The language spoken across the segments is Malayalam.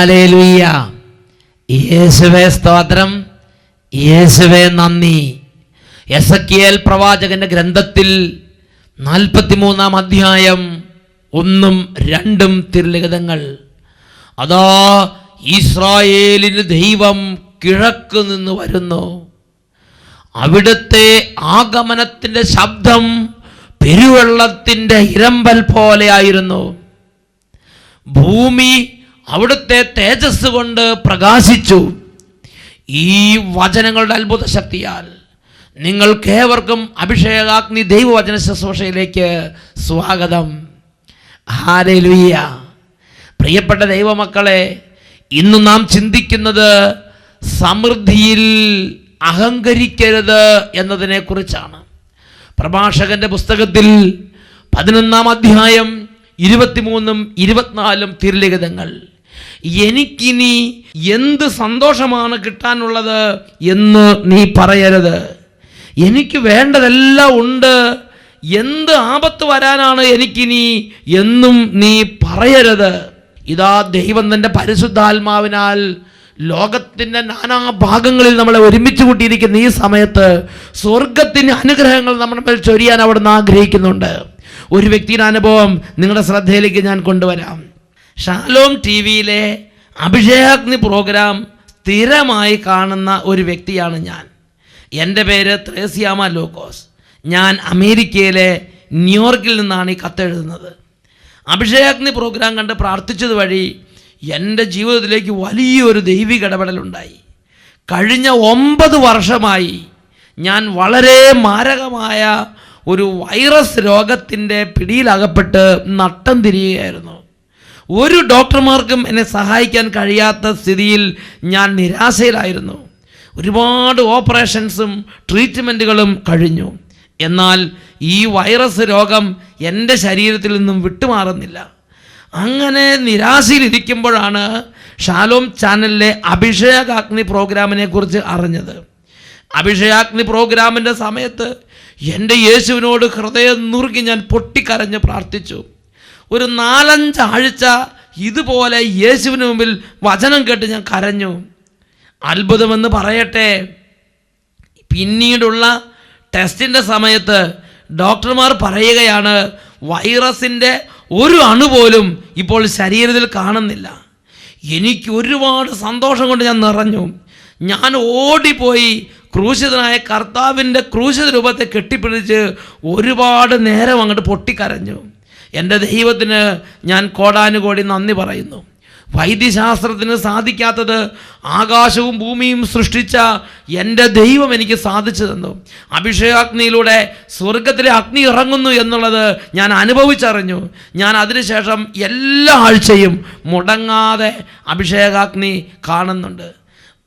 ഹല്ലേലൂയ. യേശുവേ സ്തോത്രം, യേശുവേ നന്ദി. എസെക്കിയേൽ പ്രവാചകന്റെ ഗ്രന്ഥത്തിൽ 43-ാം അധ്യായം 1-2 തിരുലിഖിതങ്ങൾ. അതാ ഇസ്രായേലിന് ദൈവം കിഴക്ക് നിന്ന് വരുന്നു. അവിടുത്തെ ആഗമനത്തിൻ്റെ ശബ്ദം പെരുവെള്ളത്തിൻ്റെ ഇരമ്പൽ പോലെയായിരുന്നു. ഭൂമി അവിടുത്തെ തേജസ് കൊണ്ട് പ്രകാശിച്ചു. ഈ വചനങ്ങളുടെ അത്ഭുത ശക്തിയാൽ നിങ്ങൾക്കേവർക്കും അഭിഷേകാഗ്നി ദൈവവചന ശുശ്രൂഷയിലേക്ക് സ്വാഗതം. ഹല്ലേലൂയ. പ്രിയപ്പെട്ട ദൈവമക്കളെ, ഇന്ന് നാം ചിന്തിക്കുന്നത് സമൃദ്ധിയിൽ അഹങ്കരിക്കരുത് എന്നതിനെ കുറിച്ചാണ്. പ്രഭാഷകന്റെ പുസ്തകത്തിൽ 11-ാം അധ്യായം 23-24 തിരുലിഖിതങ്ങൾ. എനിക്കിനി എന്ത് സന്തോഷമാണ് കിട്ടാനുള്ളത് എന്ന് നീ പറയരുത്. എനിക്ക് വേണ്ടതെല്ലാം ഉണ്ട്. എന്ത് ആപത്ത് വരാനാണ് എനിക്കിനി എന്നും നീ പറയരുത്. ഇതാ ദൈവം തൻ്റെ പരിശുദ്ധാത്മാവിനാൽ ലോകത്തിൻ്റെ നാനാഭാഗങ്ങളിൽ നമ്മളെ ഒരുമിച്ച് കൂട്ടിയിരിക്കുന്ന ഈ സമയത്ത് സ്വർഗത്തിൻ്റെ അനുഗ്രഹങ്ങൾ നമ്മുടെ മേൽ ചൊരിയാൻ അവിടുന്ന് ആഗ്രഹിക്കുന്നുണ്ട്. ഒരു വ്യക്തിയുടെ അനുഭവം നിങ്ങളുടെ ശ്രദ്ധയിലേക്ക് ഞാൻ കൊണ്ടുവരാം. ഷാലോം ടി വിയിലെ അഭിഷേകാഗ്നി പ്രോഗ്രാം സ്ഥിരമായി കാണുന്ന ഒരു വ്യക്തിയാണ് ഞാൻ. എൻ്റെ പേര് ത്രേസ്യാമ ലൂക്കോസ്. ഞാൻ അമേരിക്കയിലെ ന്യൂയോർക്കിൽ നിന്നാണ് ഈ കത്തെഴുതുന്നത്. അഭിഷേകാഗ്നി പ്രോഗ്രാം കണ്ട് പ്രാർത്ഥിച്ചത് വഴി എൻ്റെ ജീവിതത്തിലേക്ക് വലിയൊരു ദൈവിക ഇടപെടലുണ്ടായി. കഴിഞ്ഞ 9 വർഷമായി ഞാൻ വളരെ മാരകമായ ഒരു വൈറസ് രോഗത്തിൻ്റെ പിടിയിലകപ്പെട്ട് നട്ടം തിരിയുകയായിരുന്നു. ഒരു ഡോക്ടർമാർക്കും എന്നെ സഹായിക്കാൻ കഴിയാത്ത സ്ഥിതിയിൽ ഞാൻ നിരാശയിലായിരുന്നു. ഒരുപാട് ഓപ്പറേഷൻസും ട്രീറ്റ്മെൻറ്റുകളും കഴിഞ്ഞു. എന്നാൽ ഈ വൈറസ് രോഗം എൻ്റെ ശരീരത്തിൽ നിന്നും വിട്ടുമാറുന്നില്ല. അങ്ങനെ നിരാശയിലിരിക്കുമ്പോഴാണ് ഷാലോം ചാനലിലെ അഭിഷേകാഗ്നി പ്രോഗ്രാമിനെ കുറിച്ച് അറിഞ്ഞത്. അഭിഷേകാഗ്നി പ്രോഗ്രാമിൻ്റെ സമയത്ത് എൻ്റെ യേശുവിനോട് ഹൃദയം നുറുക്കി ഞാൻ പൊട്ടിക്കരഞ്ഞ് പ്രാർത്ഥിച്ചു. ഒരു 4-5 ആഴ്ച ഇതുപോലെ യേശുവിന് മുമ്പിൽ വചനം കേട്ട് ഞാൻ കരഞ്ഞു. അത്ഭുതമെന്ന് പറയട്ടെ, പിന്നീടുള്ള ടെസ്റ്റിൻ്റെ സമയത്ത് ഡോക്ടർമാർ പറയുകയാണ് വൈറസിൻ്റെ ഒരു അണു പോലും ഇപ്പോൾ ശരീരത്തിൽ കാണുന്നില്ല. എനിക്ക് ഒരുപാട് സന്തോഷം കൊണ്ട് ഞാൻ നിറഞ്ഞു. ഞാൻ ഓടിപ്പോയി ക്രൂശിതനായ കർത്താവിൻ്റെ ക്രൂശിത രൂപത്തെ കെട്ടിപ്പിടിച്ച് ഒരുപാട് നേരം അങ്ങോട്ട് പൊട്ടിക്കരഞ്ഞു. എൻ്റെ ദൈവത്തിന് ഞാൻ കോടാനുകോടി നന്ദി പറയുന്നു. വൈദ്യശാസ്ത്രത്തിന് സാധിക്കാത്തത് ആകാശവും ഭൂമിയും സൃഷ്ടിച്ച എൻ്റെ ദൈവം എനിക്ക് സാധിച്ചു തന്നു. അഭിഷേകാഗ്നിയിലൂടെ സ്വർഗത്തിലെ അഗ്നി ഇറങ്ങുന്നു എന്നുള്ളത് ഞാൻ അനുഭവിച്ചറിഞ്ഞു. ഞാൻ അതിനുശേഷം എല്ലാ ആഴ്ചയും മുടങ്ങാതെ അഭിഷേകാഗ്നി കാണുന്നുണ്ട്.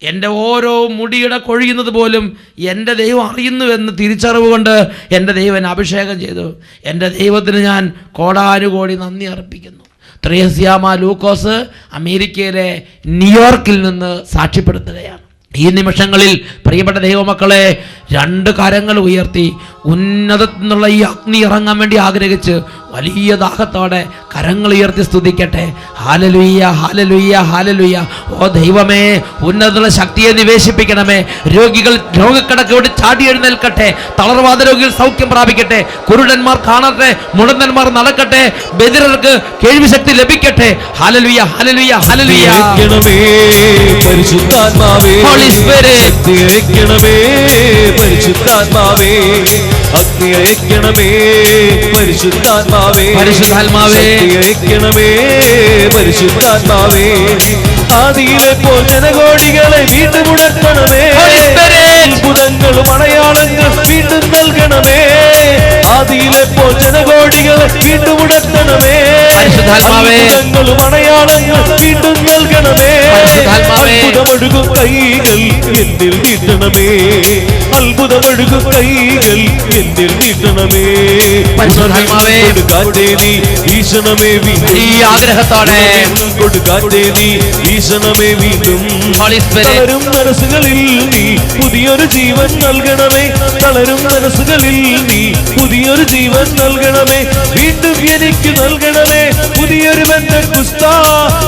എൻ്റെ ഓരോ മുടിയുടെ കൊഴിയുന്നത് പോലും എൻ്റെ ദൈവം അറിയുന്നുവെന്ന് തിരിച്ചറിവ് കൊണ്ട് എൻ്റെ ദൈവം എന്നെ അഭിഷേകം ചെയ്തു. എൻ്റെ ദൈവത്തിന് ഞാൻ കോടാനുകോടി നന്ദി അർപ്പിക്കുന്നു. ത്രേസ്യാമ ലൂക്കോസ് അമേരിക്കയിലെ ന്യൂയോർക്കിൽ നിന്ന് സാക്ഷ്യപ്പെടുത്തുകയാണ്. ഈ നിമിഷങ്ങളിൽ പ്രിയപ്പെട്ട ദൈവമക്കളെ, 2 കരങ്ങൾ ഉയർത്തി ഉന്നതത്തിൽ നിന്നുള്ള ഈ അഗ്നി ഇറങ്ങാൻ വേണ്ടി ആഗ്രഹിച്ച് വലിയ ദാഹത്തോടെ കരങ്ങൾ ഉയർത്തി സ്തുതിക്കട്ടെ. Hallelujah, hallelujah, hallelujah. ഓ ദൈവമേ, ഉന്നതമുള്ള ശക്തിയെ നിവേശിപ്പിക്കണമേ. രോഗികൾ രോഗക്കിടക്കോട് ചാടി എഴുന്നേൽക്കട്ടെ. തളർവാദ രോഗികൾ സൗഖ്യം പ്രാപിക്കട്ടെ. കുരുടന്മാർ കാണട്ടെ. മുടന്തന്മാർ നടക്കട്ടെ. ബധിരർക്ക് കേൾവി ശക്തി ലഭിക്കട്ടെ. Hallelujah, hallelujah, hallelujah. പരിശുദ്ധാത്മാവേ, ഹോളി സ്പിരിറ്റ് അയക്കണമേ. പരിശുദ്ധാത്മാവേ, അഗ്നി അയക്കണമേ. പരിശുദ്ധാത്മാവേ, പരിശുദ്ധാത്മാവേ, അയക്കണമേ. പരിശുദ്ധാത്മാവേ, ആദിയിലെ പോൽ ജനകോടികളെ വീണ്ടും ഉണർത്തണമേ. അത്ഭുതങ്ങളും അടയാളങ്ങൾ വീണ്ടും നൽകണമേ. ആദിയിലെ പോൽ ജനകോടികളെ വീണ്ടും ഉണർത്തണമേ. അത്ഭുതങ്ങളും അടയാളങ്ങൾ വീണ്ടും നൽകണമേ. അത്ഭുതമൊഴുകും കൈകൾ എന്നിൽ നീട്ടണമേ. അത്ഭുതമൊഴുകും കൈകൾ എന്നിൽ നീട്ടണമേ. കൊടുക്കാറ്റേ നീ വീശണമേ വീണ്ടും. ഈ ആഗ്രഹത്തോടെ കൊടുക്കാറ്റേ നീ വീശണമേ വീണ്ടും. തളരും മനസ്സുകളിൽ നീ പുതിയൊരു ജീവൻ നൽകണമേ. തളരും മനസ്സുകളിൽ നീ പുതിയൊരു ജീവൻ നൽകണമേ. വീണ്ടും എനിക്ക് നൽകണമേ പുതിയൊരു ബന്ധക്കുസ്ത.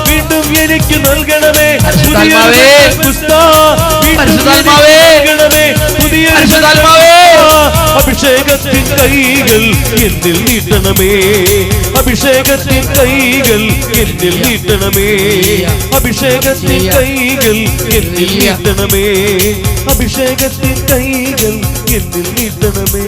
വീണ്ടും എനിക്ക് നൽകണമേ പരിശുദ്ധാത്മാവേ, പരിശുദ്ധാത്മാവേ, പരിശുദ്ധാത്മാവേ, അഭിഷേകത്തിൻ കൈകൾ എന്നിൽ നീട്ടണമേ, അഭിഷേകത്തിൻ കൈകൾ എന്നിൽ നീട്ടണമേ, അഭിഷേകത്തിൻ കൈകൾ എന്നിൽ നീട്ടണമേ, അഭിഷേകത്തിൻ കൈകൾ എന്നിൽ നീട്ടണമേ.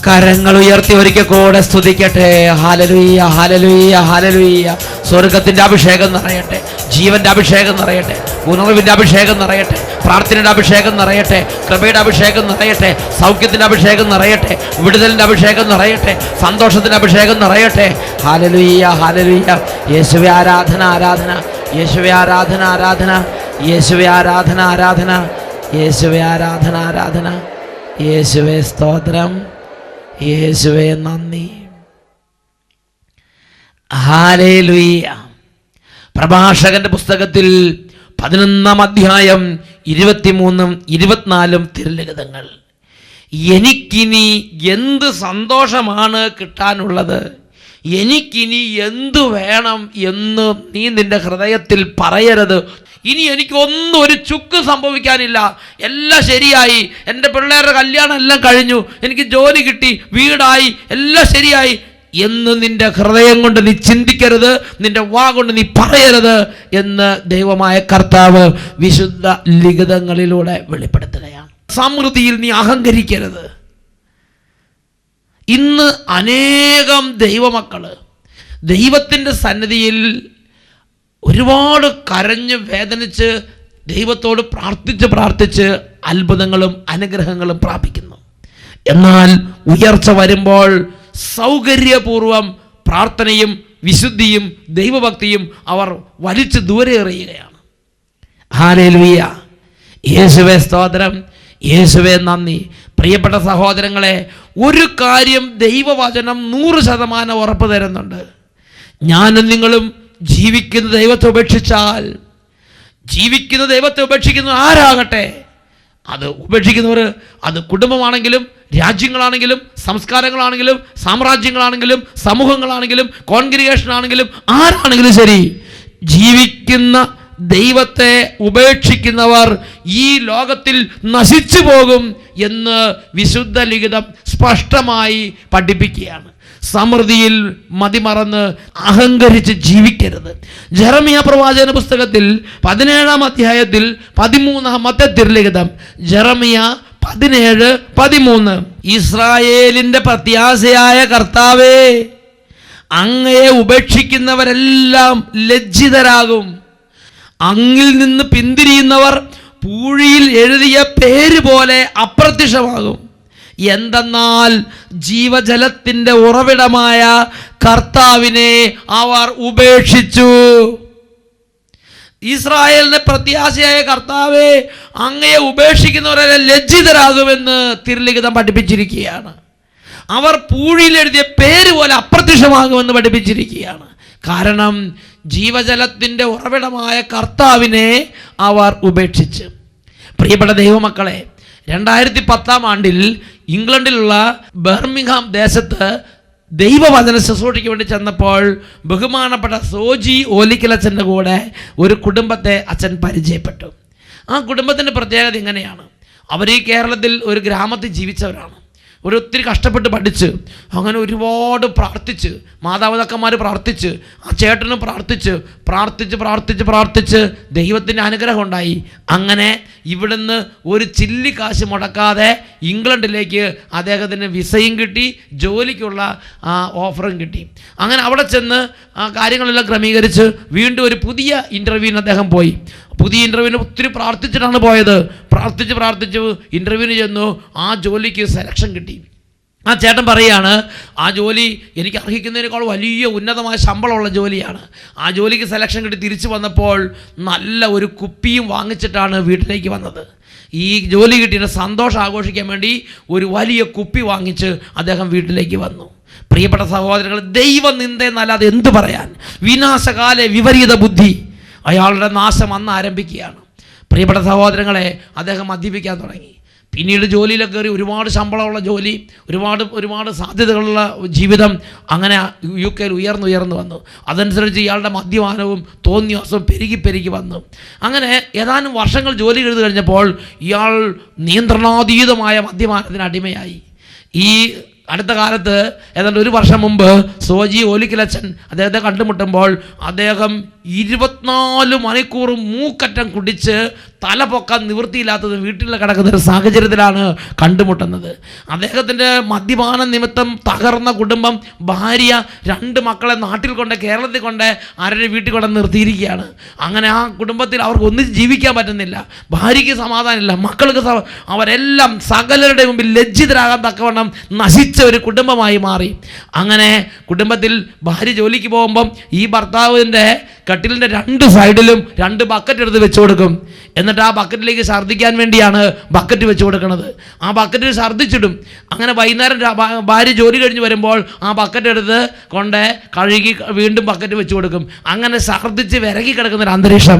കരങ്ങൾ ഉയർത്തി ഒരിക്കൽ കൂടെ സ്തുതിക്കട്ടെ. Hallelujah, hallelujah, hallelujah. സ്വർഗത്തിന്റെ അഭിഷേകം നിറയട്ടെ, ജീവന്റെ അഭിഷേകം നിറയട്ടെ, ഉണർവിന്റെ അഭിഷേകം നിറയട്ടെ, പ്രാർത്ഥനയുടെ അഭിഷേകം നിറയട്ടെ, കൃപയുടെ അഭിഷേകം നിറയട്ടെ, സൗഖ്യത്തിന്റെ അഭിഷേകം നിറയട്ടെ, വിടുതലിന്റെ അഭിഷേകം നിറയട്ടെ, സന്തോഷത്തിന്റെ അഭിഷേകം നിറയട്ടെ. Hallelujah, hallelujah. യേശുവേ ആരാധന, ആരാധന. യേശുവേ ആരാധന, ആരാധന. യേശുവേ ആരാധന, ആരാധന. യേശുവേ ആരാധന, ആരാധന. യേശുവേ സ്തോത്രം, യേശുവേ നന്ദി. ഹല്ലേലൂയ. പ്രഭാഷകന്റെ പുസ്തകത്തിൽ 11-ാം അധ്യായം 23-ഉം 24-ഉം തിരുലിഖിതങ്ങൾ. എനിക്കിനി എന്ത് സന്തോഷമാണ് കിട്ടാനുള്ളത്, എനിക്കിനി എന്തു വേണം എന്ന് നീ നിന്റെ ഹൃദയത്തിൽ പറയരുത്. ഇനി എനിക്കൊന്നും ഒരു ചുക്ക് സംഭവിക്കാനില്ല, എല്ലാം ശരിയായി, എൻ്റെ പിള്ളേരുടെ കല്യാണം എല്ലാം കഴിഞ്ഞു, എനിക്ക് ജോലി കിട്ടി, വീടായി, എല്ലാം ശരിയായി എന്ന് നിന്റെ ഹൃദയം കൊണ്ട് നീ ചിന്തിക്കരുത്, നിന്റെ വാ കൊണ്ട് നീ പറയരുത് എന്ന് ദൈവമായ കർത്താവ് വിശുദ്ധ ലിഖിതങ്ങളിലൂടെ വെളിപ്പെടുത്തുകയാണ്. സമൃദ്ധിയിൽ നീ അഹങ്കരിക്കരുത്. ഇന്ന് അനേകം ദൈവമക്കള് ദൈവത്തിൻ്റെ സന്നിധിയിൽ ഒരുപാട് കരഞ്ഞ് വേദനിച്ച് ദൈവത്തോട് പ്രാർത്ഥിച്ച് അത്ഭുതങ്ങളും അനുഗ്രഹങ്ങളും പ്രാപിക്കുന്നു. എന്നാൽ ഉയർച്ച വരുമ്പോൾ സൗകര്യപൂർവം പ്രാർത്ഥനയും വിശുദ്ധിയും ദൈവഭക്തിയും അവർ വലിച്ചു ദൂരെ എറിയുകയാണ്. ഹല്ലേലൂയ. യേശുവേ സ്തോത്രം, യേശുവേ നന്ദി. പ്രിയപ്പെട്ട സഹോദരങ്ങളെ, ഒരു കാര്യം ദൈവവചനം 100% ഉറപ്പ് തരുന്നുണ്ട്. ഞാനും നിങ്ങളും ജീവിക്കുന്ന ദൈവത്തെ ഉപേക്ഷിച്ചാൽ, ജീവിക്കുന്ന ദൈവത്തെ ഉപേക്ഷിക്കുന്ന ആരാകട്ടെ, അത് ഉപേക്ഷിക്കുന്നവർ, അത് കുടുംബമാണെങ്കിലും രാജ്യങ്ങളാണെങ്കിലും സംസ്കാരങ്ങളാണെങ്കിലും സാമ്രാജ്യങ്ങളാണെങ്കിലും സമൂഹങ്ങളാണെങ്കിലും കോൺഗ്രിഗേഷൻ ആണെങ്കിലും ആരാണെങ്കിലും ശരി, ജീവിക്കുന്ന ദൈവത്തെ ഉപേക്ഷിക്കുന്നവർ ഈ ലോകത്തിൽ നശിച്ചു പോകും എന്ന് വിശുദ്ധ ലിഖിതം സ്പഷ്ടമായി പഠിപ്പിക്കുകയാണ്. സമൃദ്ധിയിൽ മതിമറന്ന് അഹങ്കരിച്ച് ജീവിക്കരുത്. ജെറമിയ പ്രവാചകന്റെ പുസ്തകത്തിൽ 17-ാം അധ്യായത്തിൽ 13-ാമത്തെ തിരുലിഖിതം, ജെറമിയ 17:13. ഇസ്രായേലിന്റെ പ്രത്യാശയായ കർത്താവേ, അങ്ങയെ ഉപേക്ഷിക്കുന്നവരെല്ലാം ലജ്ജിതരാകും, അങ്ങിൽ നിന്ന് പിന്തിരിയുന്നവർ പൂഴിയിൽ എഴുതിയ പേര് പോലെ അപ്രത്യക്ഷമാകും. എന്തെന്നാൽ ജീവജലത്തിൻ്റെ ഉറവിടമായ കർത്താവിനെ അവർ ഉപേക്ഷിച്ചു. ഇസ്രായേലിന്റെ പ്രത്യാശയായ കർത്താവേ, അങ്ങയെ ഉപേക്ഷിക്കുന്നവരെ ലജ്ജിതരാകുമെന്ന് തിരുലിഖിതം പഠിപ്പിച്ചിരിക്കുകയാണ്. അവർ പൂഴിയിൽ എഴുതിയ പേര് പോലെ അപ്രത്യക്ഷമാകുമെന്ന് പഠിപ്പിച്ചിരിക്കുകയാണ്. കാരണം ജീവജലത്തിൻ്റെ ഉറവിടമായ കർത്താവിനെ അവർ ഉപേക്ഷിച്ച്. പ്രിയപ്പെട്ട ദൈവമക്കളെ, 2010-ാം ആണ്ടിൽ ഇംഗ്ലണ്ടിലുള്ള ബർമിംഗ്ഹാം ദേശത്ത് ദൈവവചന ശുശ്രൂഷയ്ക്ക് വേണ്ടി ചെന്നപ്പോൾ ബഹുമാനപ്പെട്ട സോജി ഓലിക്കലച്ഛൻ്റെ കൂടെ ഒരു കുടുംബത്തെ അച്ഛൻ പരിചയപ്പെട്ടു. ആ കുടുംബത്തിൻ്റെ പ്രത്യേകത ഇങ്ങനെയാണ്. അവർ ഈ കേരളത്തിൽ ഒരു ഗ്രാമത്തിൽ ജീവിച്ചവരാണ്. ഒത്തിരി കഷ്ടപ്പെട്ട് പഠിച്ച് അങ്ങനെ ഒരുപാട് പ്രാർത്ഥിച്ച്, മാതാപിതാക്കന്മാർ പ്രാർത്ഥിച്ച്, ആ ചേട്ടനും പ്രാർത്ഥിച്ച് ദൈവത്തിൻ്റെ അനുഗ്രഹം ഉണ്ടായി. അങ്ങനെ ഇവിടുന്ന് ഒരു ചില്ലി കാശ് മുടക്കാതെ ഇംഗ്ലണ്ടിലേക്ക് അദ്ദേഹത്തിന് വിസയും കിട്ടി, ജോലിക്കുള്ള ഓഫറും കിട്ടി. അങ്ങനെ അവിടെ ചെന്ന് കാര്യങ്ങളെല്ലാം ക്രമീകരിച്ച് വീണ്ടും ഒരു പുതിയ ഇൻ്റർവ്യൂവിന് അദ്ദേഹം പോയി. പുതിയ ഇൻ്റർവ്യൂവിന് ഒത്തിരി പ്രാർത്ഥിച്ചിട്ടാണ് പോയത്. പ്രാർത്ഥിച്ച് ഇൻ്റർവ്യൂവിന് ചെന്നു. ആ ജോലിക്ക് സെലക്ഷൻ കിട്ടി. ആ ചേട്ടൻ പറയുകയാണ്, ആ ജോലി എനിക്ക് അർഹിക്കുന്നതിനേക്കാൾ വലിയ ഉന്നതമായ ശമ്പളമുള്ള ജോലിയാണ്. ആ ജോലിക്ക് സെലക്ഷൻ കിട്ടി തിരിച്ചു വന്നപ്പോൾ നല്ല ഒരു കുപ്പിയും വാങ്ങിച്ചിട്ടാണ് വീട്ടിലേക്ക് വന്നത്. ഈ ജോലി കിട്ടിയ സന്തോഷം ആഘോഷിക്കാൻ വേണ്ടി ഒരു വലിയ കുപ്പി വാങ്ങിച്ച് അദ്ദേഹം വീട്ടിലേക്ക് വന്നു. പ്രിയപ്പെട്ട സഹോദരങ്ങൾ, ദൈവനിന്ദ എന്നല്ലാതെ എന്ത് പറയാൻ? വിനാശകാലെ വിപരീത ബുദ്ധി, അയാളുടെ നാശം അന്ന് ആരംഭിക്കുകയാണ്. പ്രിയപ്പെട്ട സഹോദരങ്ങളെ, അദ്ദേഹം മദ്യപിക്കാൻ തുടങ്ങി. പിന്നീട് ജോലിയിലൊക്കെ കയറി, ഒരുപാട് ശമ്പളമുള്ള ജോലി, ഒരുപാട് സാധ്യതകളുള്ള ജീവിതം. അങ്ങനെ UK ഉയർന്നു വന്നു. അതനുസരിച്ച് ഇയാളുടെ മദ്യപാനവും തോന്നിയാസവും പെരുകി വന്നു. അങ്ങനെ ഏതാനും വർഷങ്ങൾ ജോലി ചെയ്ത് കഴിഞ്ഞപ്പോൾ ഇയാൾ നിയന്ത്രണാതീതമായ മദ്യപാനത്തിന് അടിമയായി. ഈ അടുത്ത കാലത്ത് ഏതാണ്ട് 1 വർഷം മുമ്പ് സോജി ഓലിക്കലച്ചൻ അദ്ദേഹത്തെ കണ്ടുമുട്ടുമ്പോൾ അദ്ദേഹം 24 മണിക്കൂർ മൂക്കറ്റം കുടിച്ച് തല പൊക്കാൻ നിവൃത്തിയില്ലാത്തത് വീട്ടിൽ കിടക്കുന്ന ഒരു സാഹചര്യത്തിലാണ് കണ്ടുമുട്ടുന്നത്. അദ്ദേഹത്തിൻ്റെ മദ്യപാന നിമിത്തം തകർന്ന കുടുംബം, ഭാര്യ, 2 മക്കളെ നാട്ടിൽ കൊണ്ട്, കേരളത്തിൽ കൊണ്ട്, ആരുടെ വീട്ടിൽ കൊണ്ട് നിർത്തിയിരിക്കുകയാണ്. അങ്ങനെ ആ കുടുംബത്തിൽ അവർക്ക് ഒന്നിച്ച് ജീവിക്കാൻ പറ്റുന്നില്ല. ഭാര്യയ്ക്ക് സമാധാനമില്ല, മക്കൾക്ക് അവരെല്ലാം സകലരുടെ മുമ്പിൽ ലജ്ജിതരാകാൻ തക്കവണ്ണം നശിച്ച ഒരു കുടുംബമായി മാറി. അങ്ങനെ കുടുംബത്തിൽ ഭാര്യ ജോലിക്ക് പോകുമ്പം ഈ ഭർത്താവിൻ്റെ കട്ടിലിൻ്റെ 2 സൈഡിലും 2 ബക്കറ്റ് എടുത്ത് വെച്ച് കൊടുക്കും. എന്നിട്ട് ആ ബക്കറ്റിലേക്ക് ഛർദ്ദിക്കാൻ വേണ്ടിയാണ് ബക്കറ്റ് വെച്ച് കൊടുക്കുന്നത്. ആ ബക്കറ്റിൽ ഛർദ്ദിച്ചിടും. അങ്ങനെ വൈകുന്നേരം ഭാര്യ ജോലി കഴിഞ്ഞ് വരുമ്പോൾ ആ ബക്കറ്റ് എടുത്ത് കൊണ്ട് കഴുകി വീണ്ടും ബക്കറ്റ് വെച്ച് കൊടുക്കും. അങ്ങനെ ഛർദ്ദിച്ച് വിരകി കിടക്കുന്നൊരു അന്തരീക്ഷം.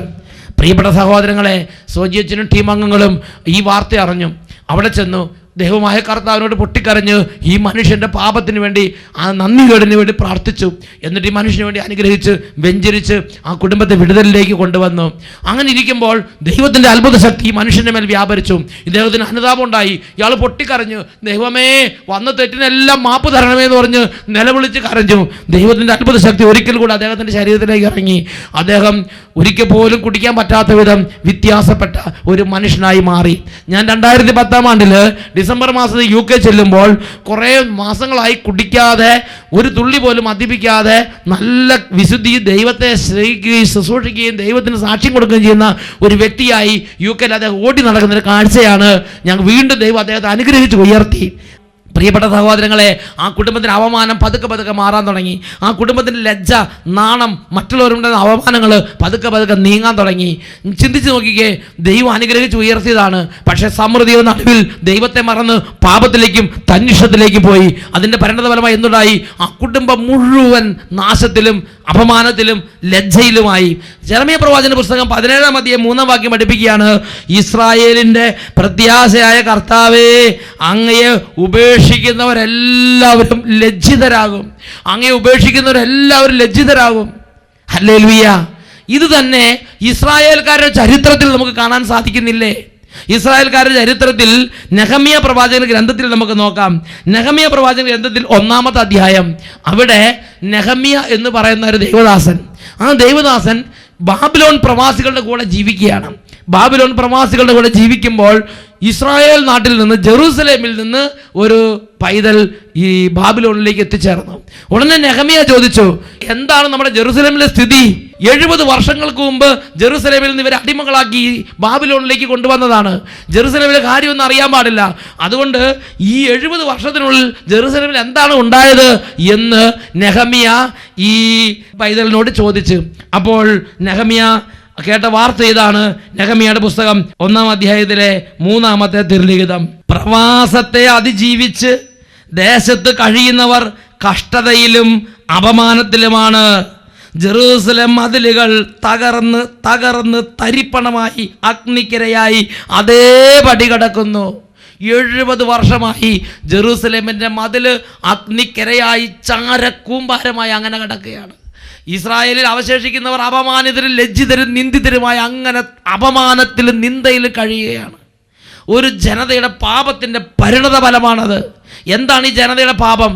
പ്രിയപ്പെട്ട സഹോദരങ്ങളെ, സോജിയച്ചനും ടീം അംഗങ്ങളും ഈ വാർത്ത അറിഞ്ഞു. അവിടെ ചെന്നു ദൈവമായ കർത്താവിനോട് പൊട്ടിക്കരഞ്ഞ് ഈ മനുഷ്യൻ്റെ പാപത്തിന് വേണ്ടി, ആ നന്ദികേടിന് വേണ്ടി പ്രാർത്ഥിച്ചു. എന്നിട്ട് ഈ മനുഷ്യന് വേണ്ടി അനുഗ്രഹിച്ച് വെഞ്ചരിച്ച് ആ കുടുംബത്തെ വിടുതലിലേക്ക് കൊണ്ടുവന്നു. അങ്ങനെ ഇരിക്കുമ്പോൾ ദൈവത്തിൻ്റെ അത്ഭുത ശക്തി ഈ മനുഷ്യൻ്റെ മേൽ വ്യാപരിച്ചു. ഇദ്ദേഹത്തിന് അനുതാപം ഉണ്ടായി. ഇയാൾ പൊട്ടിക്കരഞ്ഞു, ദൈവമേ വന്ന തെറ്റിനെല്ലാം മാപ്പ് തരണമേ എന്ന് പറഞ്ഞ് നിലവിളിച്ച് കരഞ്ഞു. ദൈവത്തിൻ്റെ അത്ഭുത ശക്തി ഒരിക്കൽ കൂടെ അദ്ദേഹത്തിൻ്റെ ശരീരത്തിലേക്ക് ഇറങ്ങി. അദ്ദേഹം ഒരിക്കൽ പോലും കുടിക്കാൻ പറ്റാത്ത വിധം വ്യത്യാസപ്പെട്ട ഒരു മനുഷ്യനായി മാറി. ഞാൻ 2010 ആണ്ടിൽ ഡിസംബർ മാസത്തിൽ UK ചെല്ലുമ്പോൾ കുറേ മാസങ്ങളായി കുടിക്കാതെ, ഒരു തുള്ളി പോലും മദ്യപിക്കാതെ, നല്ല വിശുദ്ധി, ദൈവത്തെ സ്നേഹിക്കുകയും ശുശ്രൂഷിക്കുകയും ദൈവത്തിന് സാക്ഷ്യം കൊടുക്കുകയും ചെയ്യുന്ന ഒരു വ്യക്തിയായി UK അദ്ദേഹം ഓടി നടക്കുന്നൊരു കാഴ്ചയാണ്. ഞങ്ങൾ വീണ്ടും ദൈവം അദ്ദേഹത്തെ അനുഗ്രഹിച്ച് ഉയർത്തി. പ്രിയപ്പെട്ട സഹോദരങ്ങളെ, ആ കുടുംബത്തിന് അവമാനം പതുക്കെ മാറാൻ തുടങ്ങി. ആ കുടുംബത്തിൻ്റെ ലജ്ജ, നാണം, മറ്റുള്ളവരുടെ അവമാനങ്ങൾ പതുക്കെ നീങ്ങാൻ തുടങ്ങി. ചിന്തിച്ച് നോക്കിക്കേ, ദൈവം അനുഗ്രഹിച്ച് ഉയർത്തിയതാണ്. പക്ഷേ സമൃദ്ധിയുടെ നടുവിൽ ദൈവത്തെ മറന്ന് പാപത്തിലേക്കും തന്നിഷ്ടത്തിലേക്കും പോയി. അതിൻ്റെ പരിണതഫലമായി എന്തുണ്ടായി? ആ കുടുംബം മുഴുവൻ നാശത്തിലും അപമാനത്തിലും ലജ്ജയിലുമായി. ജെറമ്യാ പ്രവാചകന്റെ പുസ്തകം 17-ാം അധ്യായം 3-ാം വാക്യം പഠിപ്പിക്കുകയാണ്, ഇസ്രായേലിൻ്റെ പ്രത്യാശയായ കർത്താവേ, അങ്ങയെ ഉപേക്ഷിക്കുന്നവരെല്ലാവരും ലജ്ജിതരാകും. അങ്ങയെ ഉപേക്ഷിക്കുന്നവരെല്ലാവരും ലജ്ജിതരാകും. ഹല്ലേലൂയ. ഇത് തന്നെ ഇസ്രായേൽക്കാരുടെ ചരിത്രത്തിൽ നമുക്ക് കാണാൻ സാധിക്കുന്നില്ലേ? ഇസ്രായേൽക്കാരുടെ ചരിത്രത്തിൽ നെഹമ്യാ പ്രവാചകന്റെ ഗ്രന്ഥത്തിൽ നമുക്ക് നോക്കാം. നെഹമ്യാ പ്രവാചകന്റെ ഗ്രന്ഥത്തിൽ 1-ാമത്തെ അധ്യായം, അവിടെ നെഹമ്യാ എന്ന് പറയുന്ന ഒരു ദൈവദാസൻ, ആ ദൈവദാസൻ ബാബിലോൺ പ്രവാസികളുടെ കൂടെ ജീവിക്കുകയാണ്. ബാബിലോൺ പ്രവാസികളുടെ കൂടെ ജീവിക്കുമ്പോൾ ഇസ്രായേൽ നാട്ടിൽ നിന്ന്, ജെറൂസലേമിൽ നിന്ന് ഒരു പൈതൽ ഈ ബാബിലോണിലേക്ക് എത്തിച്ചേർന്നു. ഉടനെ നെഹമ്യാ ചോദിച്ചു, എന്താണ് നമ്മുടെ ജെറൂസലേമിലെ സ്ഥിതി? 70 വർഷങ്ങൾക്ക് മുമ്പ് ജെറൂസലേമിൽ നിന്ന് ഇവരെ അടിമകളാക്കി ബാബിലോണിലേക്ക് കൊണ്ടുവന്നതാണ്. ജെറൂസലേമിലെ കാര്യമൊന്നും അറിയാൻ പാടില്ല. അതുകൊണ്ട് ഈ 70 വർഷത്തിനുള്ളിൽ ജെറൂസലേമിൽ എന്താണ് ഉണ്ടായത് എന്ന് നെഹമ്യാ ഈ പൈതലിനോട് ചോദിച്ചു. അപ്പോൾ നെഹമ്യാ കേട്ട വാർത്ത ഇതാണ്. നെഹമ്യായുടെ പുസ്തകം 1-ാം അധ്യായത്തിലെ 3-ാമത്തെ തിരുലിഖിതം. പ്രവാസത്തെ അതിജീവിച്ച് ദേശത്ത് കഴിയുന്നവർ കഷ്ടതയിലും അപമാനത്തിലുമാണ്. ജെറൂസലേം മതിലുകൾ തകർന്ന് തരിപ്പണമായി അഗ്നിക്കിരയായി അതേപടി കിടക്കുന്നു. 70 വർഷമായി ജെറൂസലേമിൻ്റെ മതില് അഗ്നിക്കിരയായി ചാരക്കൂമ്പാരമായി അങ്ങനെ കിടക്കുകയാണ്. ഇസ്രായേലിൽ അവശേഷിക്കുന്നവർ അപമാനിതരും ലജ്ജിതരും നിന്ദിതരുമായി അങ്ങനെ അപമാനത്തിലും നിന്ദയിലും കഴിയുകയാണ്. ഒരു ജനതയുടെ പാപത്തിൻ്റെ പരിണത ഫലമാണത്. എന്താണ് ഈ ജനതയുടെ പാപം?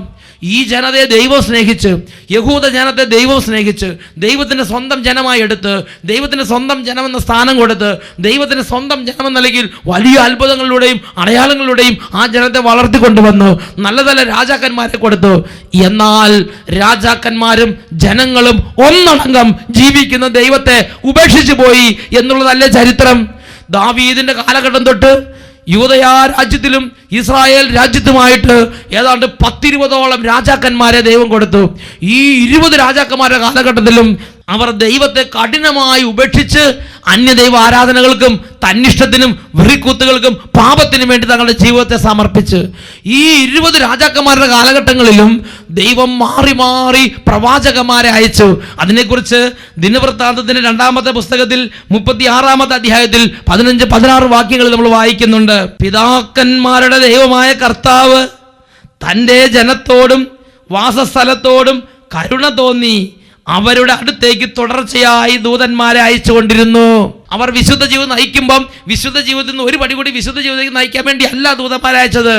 ഈ ജനതയെ ദൈവം സ്നേഹിച്ച്, യഹൂദ ജനത്തെ ദൈവം സ്നേഹിച്ച്, ദൈവത്തിൻ്റെ സ്വന്തം ജനമായി എടുത്ത്, ദൈവത്തിൻ്റെ സ്വന്തം ജനമെന്ന സ്ഥാനം കൊടുത്ത്, ദൈവത്തിൻ്റെ സ്വന്തം ജനമെന്ന നിലയിൽ വലിയ അത്ഭുതങ്ങളിലൂടെയും അടയാളങ്ങളിലൂടെയും ആ ജനത്തെ വളർത്തിക്കൊണ്ടുവന്നു. നല്ല നല്ല രാജാക്കന്മാരെ കൊടുത്തു. എന്നാൽ രാജാക്കന്മാരും ജനങ്ങളും ഒന്നടങ്കം ജീവിക്കുന്ന ദൈവത്തെ ഉപേക്ഷിച്ചു പോയി എന്നുള്ളതല്ലേ ചരിത്രം. ദാവീദിൻ്റെ കാലഘട്ടം തൊട്ട് യൂദയാ രാജ്യത്തിലും ഇസ്രായേൽ രാജ്യത്തുമായിട്ട് ഏതാണ്ട് 10-20ഓളം രാജാക്കന്മാരെ ദൈവം കൊടുത്തു. ഈ 20 രാജാക്കന്മാരുടെ കാലഘട്ടത്തിലും അവർ ദൈവത്തെ കഠിനമായി ഉപേക്ഷിച്ച് അന്യദൈവ ആരാധനകൾക്കും തന്നിഷ്ടത്തിനും വെറിക്കൂത്തുകൾക്കും പാപത്തിനും വേണ്ടി തങ്ങളുടെ ജീവിതത്തെ സമർപ്പിച്ച്, ഈ 20 രാജാക്കന്മാരുടെ കാലഘട്ടങ്ങളിലും ദൈവം മാറി മാറി പ്രവാചകന്മാരെ അയച്ചു. അതിനെക്കുറിച്ച് ദിനവൃത്താന്തത്തിന്റെ 2-ാമത്തെ പുസ്തകത്തിൽ 36-ാമത്തെ അധ്യായത്തിൽ 15-16 വാക്യങ്ങൾ നമ്മൾ വായിക്കുന്നുണ്ട്. പിതാക്കന്മാരുടെ ദൈവമായ കർത്താവ് തൻ്റെ ജനത്തോടും വാസസ്ഥലത്തോടും കരുണ തോന്നി അവരുടെ അടുത്തേക്ക് തുടർച്ചയായി ദൂതന്മാരെ അയച്ചുകൊണ്ടിരുന്നു. അവർ വിശുദ്ധ ജീവിതം നയിക്കുമ്പം വിശുദ്ധ ജീവിതത്തിൽ നിന്ന് ഒരു പടി കൂടി വിശുദ്ധ ജീവിതത്തിൽ നയിക്കാൻ വേണ്ടി അല്ല ദൂതന്മാരെ അയച്ചത്.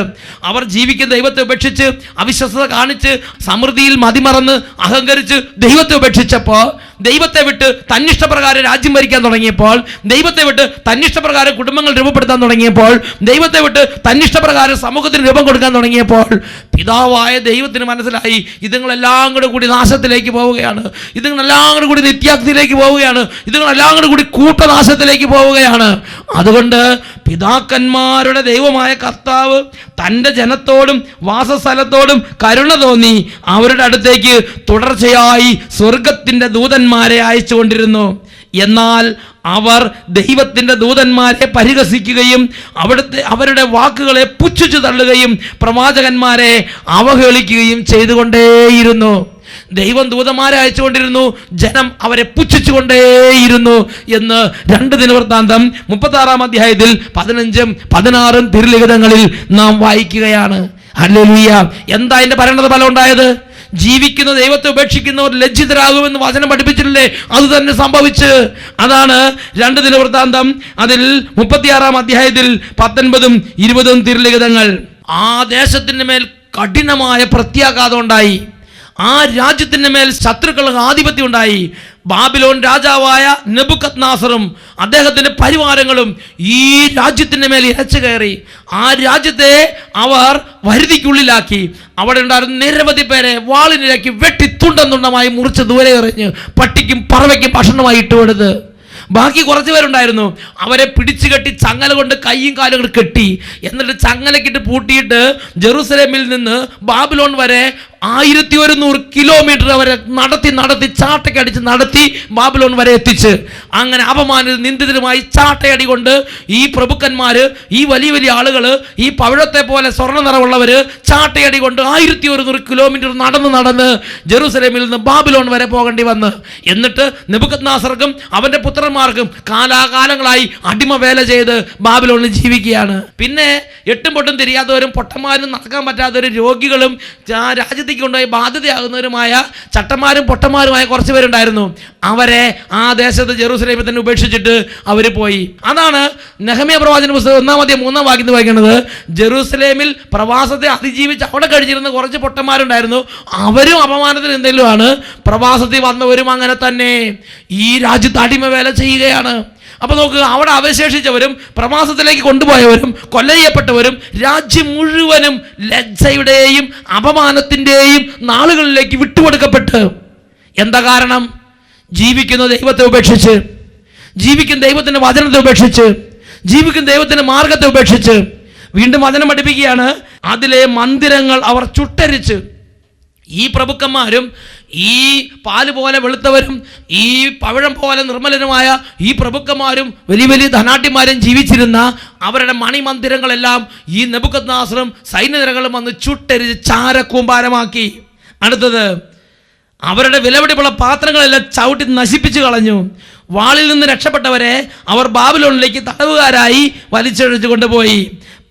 അവർ ജീവിക്കുന്ന ദൈവത്തെ ഉപേക്ഷിച്ച് അവിശ്വസത കാണിച്ച് സമൃദ്ധിയിൽ മതിമറന്ന് അഹങ്കരിച്ച് ദൈവത്തെ ഉപേക്ഷിച്ചപ്പോൾ, ദൈവത്തെ വിട്ട് തന്നിഷ്ടപ്രകാരം രാജ്യം ഭരിക്കാൻ തുടങ്ങിയപ്പോൾ, ദൈവത്തെ വിട്ട് തന്നിഷ്ടപ്രകാരം കുടുംബങ്ങൾ രൂപപ്പെടുത്താൻ തുടങ്ങിയപ്പോൾ, ദൈവത്തെ വിട്ട് തന്നിഷ്ടപ്രകാരം സമൂഹത്തിന് രൂപം കൊടുക്കാൻ തുടങ്ങിയപ്പോൾ പിതാവായ ദൈവത്തിന് മനസ്സിലായി ഇതുങ്ങളെല്ലാം കൂടി നാശത്തിലേക്ക് പോവുകയാണ്, ഇതുങ്ങളെല്ലാം കൂടി നിത്യാഗ്നിയിലേക്ക് പോവുകയാണ്, ഇതുങ്ങളെല്ലാം കൂടി കൂട്ടനാശത്തിലേക്ക് പോവുകയാണ്. അതുകൊണ്ട് പിതാക്കന്മാരുടെ ദൈവമായ കർത്താവ് തൻ്റെ ജനത്തോടും വാസസ്ഥലത്തോടും കരുണ തോന്നി അവരുടെ അടുത്തേക്ക് തുടർച്ചയായി സ്വർഗത്തിൻ്റെ ദൂതന്മാരെ അയച്ചുകൊണ്ടിരുന്നു. എന്നാൽ അവർ ദൈവത്തിൻ്റെ ദൂതന്മാരെ പരിഹസിക്കുകയും അവരുടെ വാക്കുകളെ പുച്ഛിച്ചു തള്ളുകയും പ്രവാചകന്മാരെ അവഹേളിക്കുകയും ചെയ്തുകൊണ്ടേയിരുന്നു. ദൈവം ദൂതന്മാരെ അയച്ചുകൊണ്ടിരുന്നു, ജനം അവരെ പുച്ഛിച്ചുകൊണ്ടേയിരുന്നു എന്ന് 2 ദിനവൃത്താന്തം 36-ാം അധ്യായത്തിൽ 15-ഉം 16-ഉം തിരുലിഖിതങ്ങളിൽ നാം വായിക്കുകയാണ്. ഹല്ലേലൂയ. എന്താ അതിന്റെ പരിണത ഫലം ഉണ്ടായത്? ജീവിക്കുന്ന ദൈവത്തെ ഉപേക്ഷിക്കുന്നവർ ലജ്ജിതരാകുമെന്ന് വചനം പഠിപ്പിച്ചിട്ടില്ലേ? അത് തന്നെ സംഭവിച്ച്. അതാണ് 2 ദിനവൃത്താന്തം അതിൽ 36-ാം അധ്യായത്തിൽ 19-ഉം 20-ഉം തിരുലിഖിതങ്ങൾ. ആ ദേശത്തിന്റെ മേൽ കഠിനമായ പ്രത്യാഘാതം ഉണ്ടായി. ആ രാജ്യത്തിന്റെ മേൽ ശത്രുക്കളുടെ ആധിപത്യം ഉണ്ടായി. ബാബിലോൺ രാജാവായ നെബൂഖദ്നേസറും അദ്ദേഹത്തിന്റെ പരിവാരങ്ങളും ഈ രാജ്യത്തിന്റെ മേൽ ഇരച്ചു കയറി. ആ രാജ്യത്തെ അവർ വരുതിക്കുള്ളിലാക്കി. അവിടെ ഉണ്ടായിരുന്ന നിരവധി പേരെ വാളിനിരക്കി വെട്ടി തുണ്ടം തുണ്ടമായി മുറിച്ച് ദൂരെ എറിഞ്ഞ് പട്ടിക്കും പറവയ്ക്കും ഭക്ഷണമായി ഇട്ടുകൊടുത്ത്. ബാക്കി കുറച്ച് പേരുണ്ടായിരുന്നു. അവരെ പിടിച്ചു കെട്ടി ചങ്ങല കൊണ്ട് കൈയും കാലും കൊണ്ട് കെട്ടി, എന്നിട്ട് ചങ്ങലക്കിട്ട് പൂട്ടിയിട്ട് ജെറുസലേമിൽ നിന്ന് ബാബിലോൺ വരെ 1100 കിലോമീറ്റർ അവരെ നടത്തി ചാട്ടയ്ക്കടിച്ച് നടത്തി ബാബിലോൺ വരെ എത്തിച്ച്, അങ്ങനെ അപമാനിത നിന്ദിതരുമായി ചാട്ടയടി കൊണ്ട് ഈ പ്രഭുക്കന്മാര്, ഈ വലിയ വലിയ ആളുകൾ, ഈ പവിഴത്തെ പോലെ സ്വർണ്ണ നിറമുള്ളവര് ചാട്ടയടി കൊണ്ട് 1100 കിലോമീറ്റർ നടന്ന് ജെറുസലേമിൽ നിന്ന് ബാബിലോൺ വരെ പോകേണ്ടി വന്ന്. എന്നിട്ട് നെബൂഖദ്നേസർക്കും അവന്റെ പുത്രന്മാർക്കും കാലാകാലങ്ങളായി അടിമ വേല ചെയ്ത് ബാബിലോണിൽ ജീവിക്കുകയാണ്. പിന്നെ എട്ടും പൊട്ടും തിരിയാത്തവരും പൊട്ടന്മാരും നടക്കാൻ പറ്റാത്തവരും രോഗികളും രാജ്യത്തേക്ക് കൊണ്ടുപോയി ബാധ്യതയാകുന്നവരുമായ ചട്ടന്മാരും പൊട്ടന്മാരുമായ കുറച്ച് പേരുണ്ടായിരുന്നു. അവരെ ആ ദേശത്ത് ജെറുസലേമിൽ തന്നെ ഉപേക്ഷിച്ചിട്ട് അവർ പോയി. അതാണ് നെഹമ്യാ പ്രവാചകന്റെ പുസ്തകം 1-ാം അധ്യായം 3-ാം വാക്യത്തിൽ വായിക്കുന്നത്. ജെറുസലേമിൽ പ്രവാസത്തെ അതിജീവിച്ച് അവിടെ കഴിച്ചിരുന്ന കുറച്ച് പൊട്ടന്മാരുണ്ടായിരുന്നു. അവരും അപമാനത്തിന് എന്തെങ്കിലുമാണ്. പ്രവാസത്തിൽ വന്നവരും അങ്ങനെ തന്നെ ഈ രാജ്യത്ത് അടിമ വേല ചെയ്യുകയാണ്. അപ്പൊ നോക്കുക, അവിടെ അവശേഷിച്ചവരും പ്രവാസത്തിലേക്ക് കൊണ്ടുപോയവരും കൊല്ല ചെയ്യപ്പെട്ടവരും രാജ്യം മുഴുവനും ലജ്ജയുടെയും അപമാനത്തിൻ്റെയും നാളുകളിലേക്ക് വിട്ടുകൊടുക്കപ്പെട്ട്. എന്താ കാരണം? ജീവിക്കുന്ന ദൈവത്തെ ഉപേക്ഷിച്ച്, ജീവിക്കുന്ന ദൈവത്തിൻ്റെ വചനത്തെ ഉപേക്ഷിച്ച്, ജീവിക്കുന്ന ദൈവത്തിൻ്റെ മാർഗത്തെ ഉപേക്ഷിച്ച്. വീണ്ടും വചനം പഠിപ്പിക്കുകയാണ്, അതിലെ മന്ദിരങ്ങൾ അവർ ചുട്ടരിച്ച്. ഈ പ്രഭുക്കന്മാരും ഈ പാല് പോലെ വെളുത്തവരും ഈ പവിഴം പോലെ നിർമ്മലനുമായ ഈ പ്രഭുക്കന്മാരും വലിയ വലിയ ധനാഢ്യന്മാരും ജീവിച്ചിരുന്ന അവരുടെ മണിമന്ദിരങ്ങളെല്ലാം ഈ നെബൂഖദ്നേസറും സൈന്യനിരകളും വന്ന് ചുട്ടരിച്ച് ചാരക്കൂമ്പാരമാക്കി. അടുത്തത്, അവരുടെ വിലപിടിപ്പുള്ള പാത്രങ്ങളെല്ലാം ചവിട്ടി നശിപ്പിച്ചു കളഞ്ഞു. വാളിൽ നിന്ന് രക്ഷപ്പെട്ടവരെ അവർ ബാബിലോണിലേക്ക് തടവുകാരായി വലിച്ചഴിച്ചു കൊണ്ടുപോയി.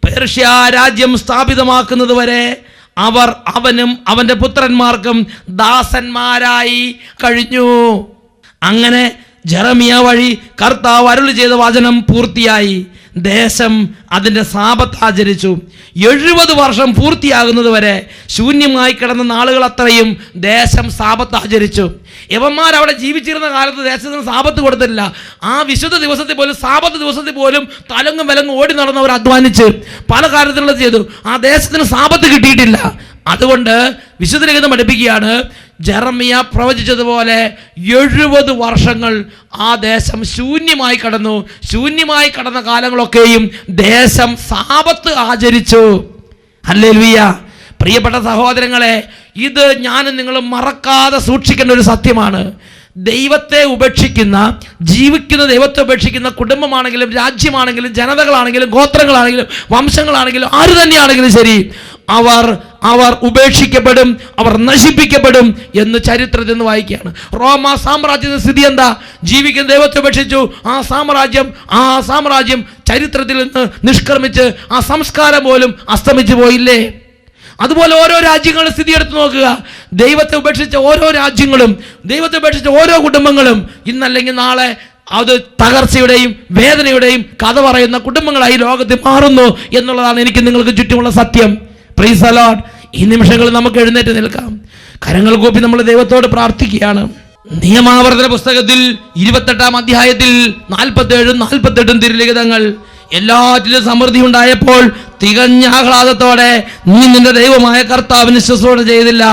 പേർഷ്യ രാജ്യം സ്ഥാപിതമാക്കുന്നത് വരെ അവർ അവനും അവൻ്റെ പുത്രന്മാർക്കും ദാസന്മാരായി കഴിഞ്ഞു. അങ്ങനെ ജെറമിയ വഴി കർത്താവ് അരുളി ചെയ്ത വചനം പൂർത്തിയായി. ദേശം അതിൻ്റെ സാപത്ത് ആചരിച്ചു. 70 വർഷം പൂർത്തിയാകുന്നത് വരെ ശൂന്യമായി കിടന്ന നാളുകൾ അത്രയും ദേശം സാപത്ത് ആചരിച്ചു. യവന്മാരവിടെ ജീവിച്ചിരുന്ന കാലത്ത് ദേശത്തിന് സാപത്ത് കൊടുത്തില്ല. ആ വിശുദ്ധ ദിവസത്തിൽ പോലും, സാപത്ത് ദിവസത്തിൽ പോലും തലങ്ങും വിലങ്ങും ഓടി നടന്നവർ അധ്വാനിച്ച് പല കാര്യത്തിലുള്ള ചെയ്തു. ആ ദേശത്തിന് സാപത്ത് കിട്ടിയിട്ടില്ല. അതുകൊണ്ട് വിശുദ്ധ ലിഖിതം പഠിപ്പിക്കുകയാണ്, ജെറമിയ പ്രവചിച്ചതുപോലെ 70 വർഷങ്ങൾ ആ ദേശം ശൂന്യമായി കടന്നു. ശൂന്യമായി കടന്ന കാലങ്ങളൊക്കെയും ദേശം സാപത്ത് ആചരിച്ചു. ഹല്ലേലൂയ. പ്രിയപ്പെട്ട സഹോദരങ്ങളെ, ഇത് ഞാനും നിങ്ങളും മറക്കാതെ സൂക്ഷിക്കേണ്ട ഒരു സത്യമാണ്. ദൈവത്തെ ഉപേക്ഷിക്കുന്ന, ജീവിക്കുന്ന ദൈവത്തെ ഉപേക്ഷിക്കുന്ന കുടുംബമാണെങ്കിലും രാജ്യമാണെങ്കിലും ജനതകളാണെങ്കിലും ഗോത്രങ്ങളാണെങ്കിലും വംശങ്ങളാണെങ്കിലും ആര് തന്നെയാണെങ്കിലും ശരി, അവർ അവർ ഉപേക്ഷിക്കപ്പെടും, അവർ നശിപ്പിക്കപ്പെടും എന്ന് ചരിത്രത്തിൽ നിന്ന് വായിക്കുകയാണ്. റോമ സാമ്രാജ്യത്തിന്റെ സ്ഥിതി എന്താ? ജീവിക്കുന്ന ദൈവത്തെ ഉപേക്ഷിച്ചു, ആ സാമ്രാജ്യം ചരിത്രത്തിൽ നിന്ന് നിഷ്ക്രമിച്ച് ആ സംസ്കാരം പോലും അസ്തമിച്ചു പോയില്ലേ? അതുപോലെ ഓരോ രാജ്യങ്ങളുടെ സ്ഥിതി എടുത്തു നോക്കുക. ദൈവത്തെ ഉപേക്ഷിച്ച ഓരോ രാജ്യങ്ങളും, ദൈവത്തെ ഉപേക്ഷിച്ച ഓരോ കുടുംബങ്ങളും ഇന്നല്ലെങ്കിൽ നാളെ അത് തകർച്ചയുടെയും വേദനയുടെയും കഥ പറയുന്ന കുടുംബങ്ങളായി ലോകത്തിൽ മാറുന്നു എന്നുള്ളതാണ് എനിക്ക് നിങ്ങൾക്ക് ചുറ്റുമുള്ള സത്യം. Praise the Lord. ഈ നിമിഷങ്ങളിൽ നമുക്ക് എഴുന്നേറ്റ് നിൽക്കാം, കരങ്ങൾ കൂപ്പി നമ്മൾ ദൈവത്തോട് പ്രാർത്ഥിക്കുകയാണ്. നിയമാവർത്തന പുസ്തകത്തിൽ 28-ാം അധ്യായത്തിൽ 47-48 തിരുലിഖിതങ്ങൾ, എല്ലാറ്റിലും സമൃദ്ധി ഉണ്ടായപ്പോൾ തികഞ്ഞ ആഹ്ലാദത്തോടെ നീ നിന്റെ ദൈവമായ കർത്താവിന് ശുശ്രൂഷ ചെയ്തില്ല.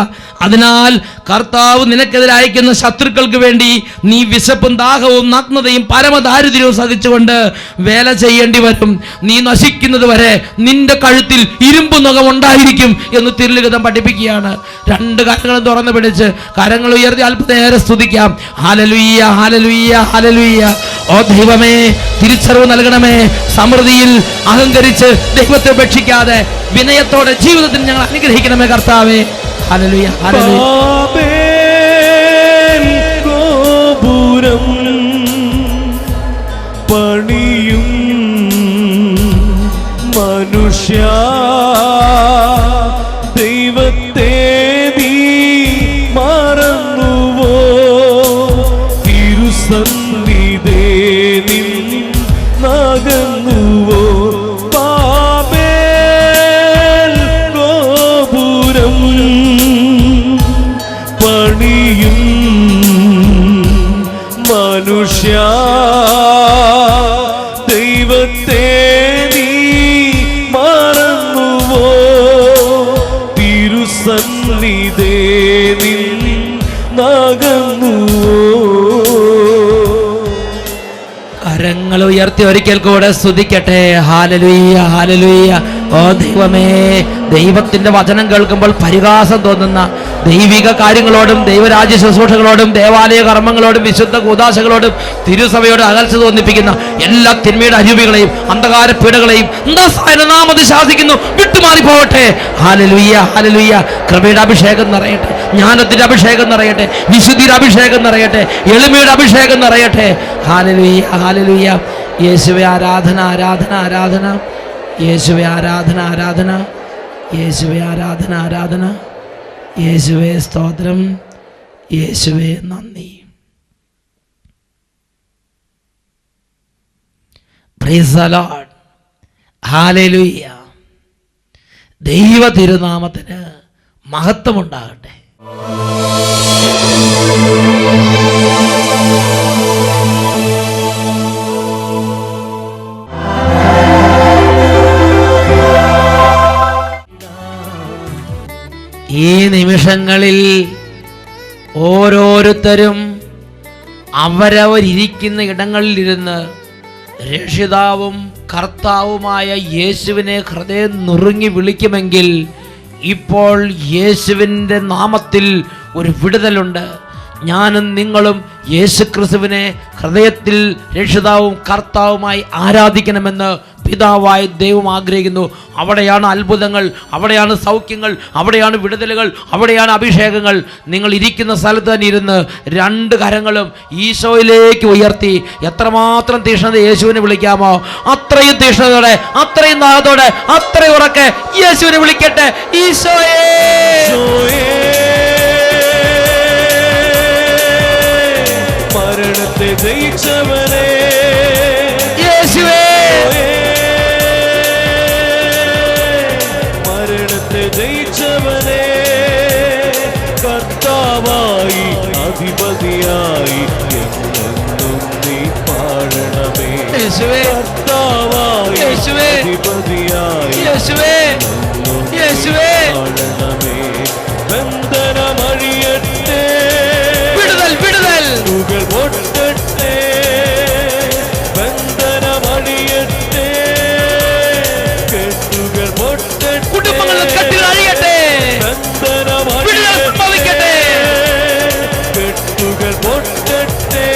അതിനാൽ കർത്താവ് നിനക്കെതിരെ അയക്കുന്ന ശത്രുക്കൾക്ക് വേണ്ടി നീ വിശപ്പും ദാഹവും നഗ്നതയും പരമദാരിദ്ര്യവും സഹിച്ചുകൊണ്ട് വേല ചെയ്യേണ്ടി വരും. നീ നശിക്കുന്നത് വരെ നിന്റെ കഴുത്തിൽ ഇരുമ്പു നഖം ഉണ്ടായിരിക്കും എന്ന് തിരുലിഖിതം പഠിപ്പിക്കുകയാണ്. രണ്ട് കരങ്ങളും തുറന്നു പിടിച്ച് കരങ്ങൾ ഉയർത്തി അല്പനേരം സ്തുതിക്കാം. Hallelujah, hallelujah, hallelujah. ഓ ദൈവമേ, തിരിച്ചറിവ് നൽകണമേ. സമൃദ്ധിയിൽ അഹങ്കരിച്ച് ദൈവത്തെ ഉപേക്ഷിക്കാതെ വിനയത്തോടെ ജീവിതത്തിൽ ഞങ്ങൾ അനുഗ്രഹിക്കണമേ കർത്താവേ. Hallelujah, hallelujah. ബാബേൽ ഗോപുരം പണിയും മനുഷ്യ, ദൈവത്തെ നീ മറന്നുവോ? തിരുസന്നിധേ നിന്നകന്നുവോ? ബാബേൽ ഗോപുരം പണിയും മനുഷ്യ, ദൈവത്തെ നീ മറന്നുവോ? തിരുസന്നിധേ നിന്നകന്നുവോ? കരങ്ങൾ ഉയർത്തി ഒരിക്കൽ കൂടെ സ്തുതിക്കട്ടെ. Hallelujah, hallelujah. ഓ ദൈവമേ, ദൈവത്തിന്റെ വചനം കേൾക്കുമ്പോൾ പരിഹാസം തോന്നുന്ന ദൈവിക കാര്യങ്ങളോടും ദൈവരാജ്യ ശുശ്രൂഷകളോടും ദേവാലയ കർമ്മങ്ങളോടും വിശുദ്ധ കൂദാശകളോടും തിരുസഭയോട് അകൽച്ച തോന്നിപ്പിക്കുന്ന എല്ലാ തിന്മയുടെ അരൂപികളെയും അന്ധകാര പീഡകളെയും നാമത്തിൽ ശാസിക്കുന്നു, വിട്ടുമാറി പോകട്ടെ. Hallelujah, hallelujah. കൃപയുടെ അഭിഷേകം നിറയട്ടെ, ജ്ഞാനത്തിന്റെ അഭിഷേകം നിറയട്ടെ, വിശുദ്ധിയുടെ അഭിഷേകം നിറയട്ടെ, എളിമയുടെ അഭിഷേകം നിറയട്ടെ. Hallelujah, hallelujah. യേശുവേ ആരാധന, ആരാധന, ആരാധന. യേശുവേ ആരാധന, ആരാധന. യേശുവേ ആരാധന, ആരാധന. യേശുവേ സ്തോത്രം, യേശുവേ നന്ദി. Praise the Lord. ഹല്ലേലൂയ. ദൈവ തിരുനാമത്തിന് മഹത്വമുണ്ടാകട്ടെ. ഈ നിമിഷങ്ങളിൽ ഓരോരുത്തരും അവരവരിയ്ക്കുന്ന ഇടങ്ങളിലിരുന്ന് രക്ഷിതാവും കർത്താവുമായ യേശുവിനെ ഹൃദയം നുറുങ്ങി വിളിക്കുമെങ്കിൽ ഇപ്പോൾ യേശുവിൻ്റെ നാമത്തിൽ ഒരു വിടുതലുണ്ട്. ഞാനും നിങ്ങളും യേശുക്രിസ്തുവിനെ ഹൃദയത്തിൽ രക്ഷിതാവും കർത്താവുമായി ആരാധിക്കണമെന്ന് പിതാവായ ദൈവം ആഗ്രഹിക്കുന്നു. അവിടെയാണ് അത്ഭുതങ്ങൾ, അവിടെയാണ് സൗഖ്യങ്ങൾ, അവിടെയാണ് വിടുതലുകൾ, അവിടെയാണ് അഭിഷേകങ്ങൾ. നിങ്ങൾ ഇരിക്കുന്ന സ്ഥലത്ത് തന്നെ ഇരുന്ന് രണ്ട് കരങ്ങളും ഈശോയിലേക്ക് ഉയർത്തി എത്രമാത്രം തീഷ്ണത യേശുവിനെ വിളിക്കാമോ അത്രയും തീഷ്ണതയോടെ, അത്രയും ദാഹത്തോടെ, അത്രയും ഉറക്കെ യേശുവിനെ വിളിക്കട്ടെ. ഈശോയേ, മരണത്തെ ജയിച്ചവനെ യേശുവേ, മരണത്തെ ജയിച്ചവനെ, കർത്താവായി അധിപതിയായി എന്നെന്നും നീ പാടണമേ. യേശുവേ, കർത്താവായി യേശുവേ, അധിപതിയായി യേശുവേ, യേശുവേ, പാടണമേ. ബന്ധനമഴിയട്ടെ, വിടുതൽ, വിടുതൽ, തുകൾ പൊട്ടട്ടെ. ബന്ധനമഴിയട്ടെ, കെട്ടുകൾ പൊട്ടട്ടെ. കുടുംബങ്ങളിൽ കെട്ടുകൾ അഴിയട്ടെ, വിടുതൽ സംഭവിക്കട്ടെ. കെട്ടുകൾ പൊട്ടട്ടെ.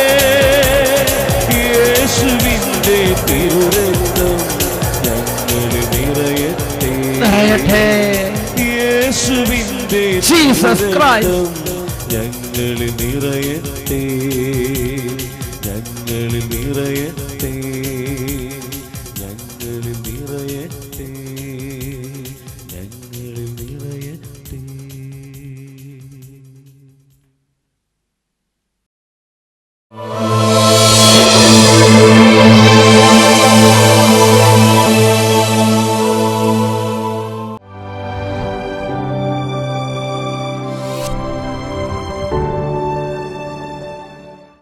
യേശുവിന്റെ തിരുരക്തം ഞങ്ങളിൽ നിറയട്ടെ. യേശുവിന്റെ ജീസസ് ക്രൈസ്റ്റ് ഞങ്ങളിൽ നിറയട്ടെ, ഞങ്ങളിൽ നിറയട്ടെ.